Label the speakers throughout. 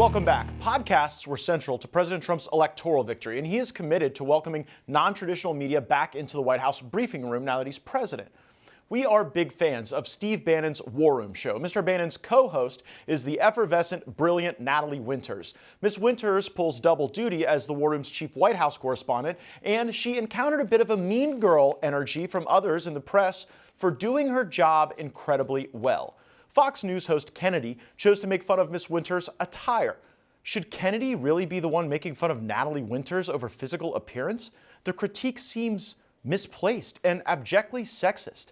Speaker 1: Welcome back. Podcasts were central to President Trump's electoral victory, and he is committed to welcoming non-traditional media back into the White House briefing room now that he's president. We are big fans of Steve Bannon's War Room show. Mr. Bannon's co-host is the effervescent, brilliant Natalie Winters. Ms. Winters pulls double duty as the War Room's chief White House correspondent, and she encountered a bit of a mean girl energy from others in the press for doing her job incredibly well. Fox News host Kennedy chose to make fun of Ms. Winters' attire. Should Kennedy really be the one making fun of Natalie Winters over physical appearance? The critique seems misplaced and abjectly sexist.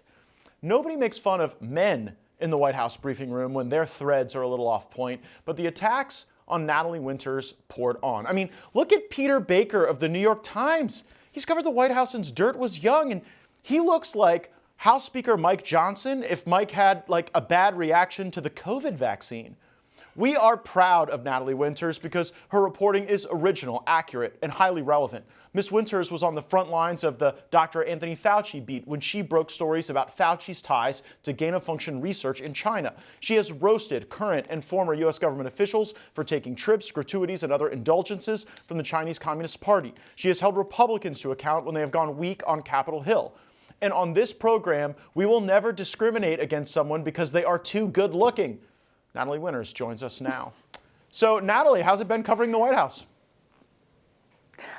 Speaker 1: Nobody makes fun of men in the White House briefing room when their threads are a little off point, but the attacks on Natalie Winters poured on. I mean, look at Peter Baker of the New York Times. He's covered the White House since Dirt was young, and he looks like House Speaker Mike Johnson if Mike had like a bad reaction to the COVID vaccine. We are proud of Natalie Winters because her reporting is original, accurate, and highly relevant. Ms. Winters was on the front lines of the Dr. Anthony Fauci beat when she broke stories about Fauci's ties to gain-of-function research in China. She has roasted current and former U.S. government officials for taking trips, gratuities, and other indulgences from the Chinese Communist Party. She has held Republicans to account when they have gone weak on Capitol Hill. And on this program, we will never discriminate against someone because they are too good looking. Natalie Winters joins us now. So, Natalie, how's it been covering the White House?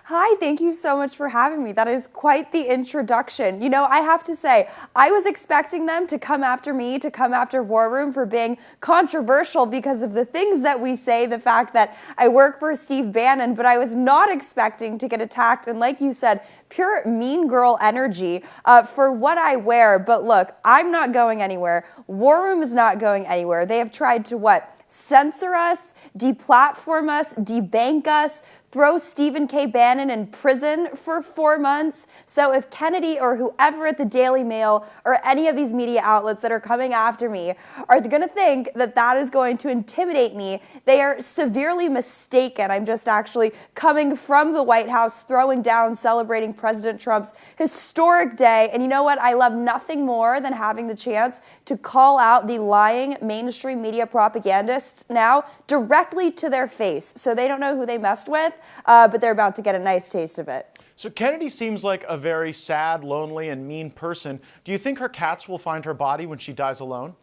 Speaker 2: Hi, thank you so much for having me. That is quite the introduction. You know, I have to say, I was expecting them to come after me, to come after War Room for being controversial because of the things that we say, the fact that I work for Steve Bannon, but I was not expecting to get attacked. And like you said, pure mean girl energy for what I wear. But look, I'm not going anywhere. War Room is not going anywhere. They have tried to what? Censor us, deplatform us, debank us, throw Stephen K. Bannon in prison for 4 months. So if Kennedy or whoever at the Daily Mail or any of these media outlets that are coming after me are going to think that that is going to intimidate me, they are severely mistaken. I'm just actually coming from the White House, throwing down, celebrating President Trump's historic day. And you know what? I love nothing more than having the chance to call out the lying mainstream media propagandists now directly to their face. So they don't know who they messed with. But they're about to get a nice taste of it.
Speaker 1: So Kennedy seems like a very sad, lonely, and mean person. Do you think her cats will find her body when she dies alone?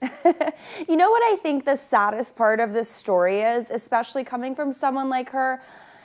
Speaker 2: You know what I think the saddest part of this story is, especially coming from someone like her?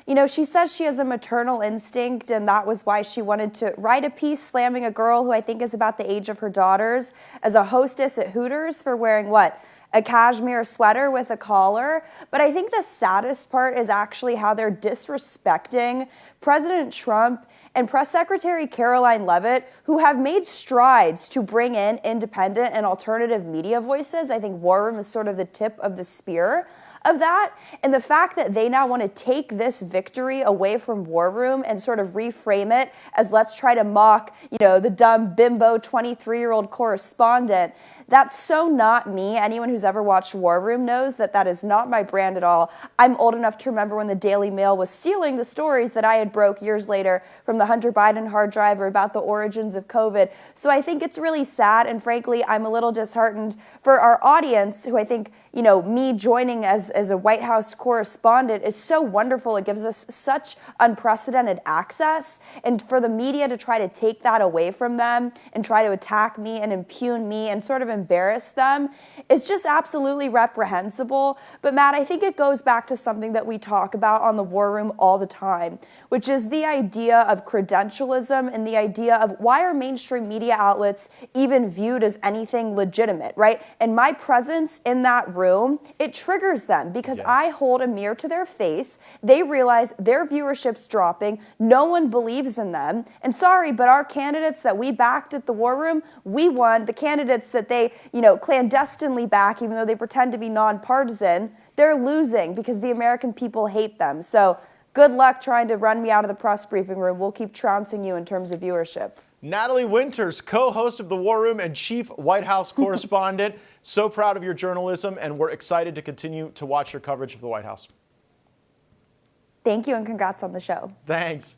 Speaker 2: You know, she says she has a maternal instinct, and that was why she wanted to write a piece slamming a girl who I think is about the age of her daughters as a hostess at Hooters for wearing what? A cashmere sweater with a collar. But I think the saddest part is actually how they're disrespecting President Trump and Press Secretary Caroline Leavitt, who have made strides to bring in independent and alternative media voices. I think War Room is sort of the tip of the spear of that. And the fact that they now want to take this victory away from War Room and sort of reframe it as let's try to mock, you know, the dumb bimbo 23-year-old correspondent. That's so not me. Anyone who's ever watched War Room knows that that is not my brand at all. I'm old enough to remember when the Daily Mail was stealing the stories that I had broke years later from the Hunter Biden hard drive or about the origins of COVID. So I think it's really sad. And frankly, I'm a little disheartened for our audience who I think, you know, me joining as a White House correspondent is so wonderful. It gives us such unprecedented access. And for the media to try to take that away from them and try to attack me and impugn me and sort of embarrass them is just absolutely reprehensible. But Matt, I think it goes back to something that we talk about on the War Room all the time, which is the idea of credentialism and the idea of why are mainstream media outlets even viewed as anything legitimate, right? And my presence in that room, it triggers them because I hold a mirror to their face. They realize their viewership's dropping. No one believes in them. And sorry, but our candidates that we backed at the War Room, we won. The candidates that they, you know, clandestinely back, even though they pretend to be nonpartisan, they're losing because the American people hate them. So good luck trying to run me out of the press briefing room. We'll keep trouncing you in terms of viewership.
Speaker 1: Natalie Winters, co-host of The War Room and chief White House correspondent. So proud of your journalism, and we're excited to continue to watch your coverage of the White House.
Speaker 2: Thank you, and congrats on the show.
Speaker 1: Thanks.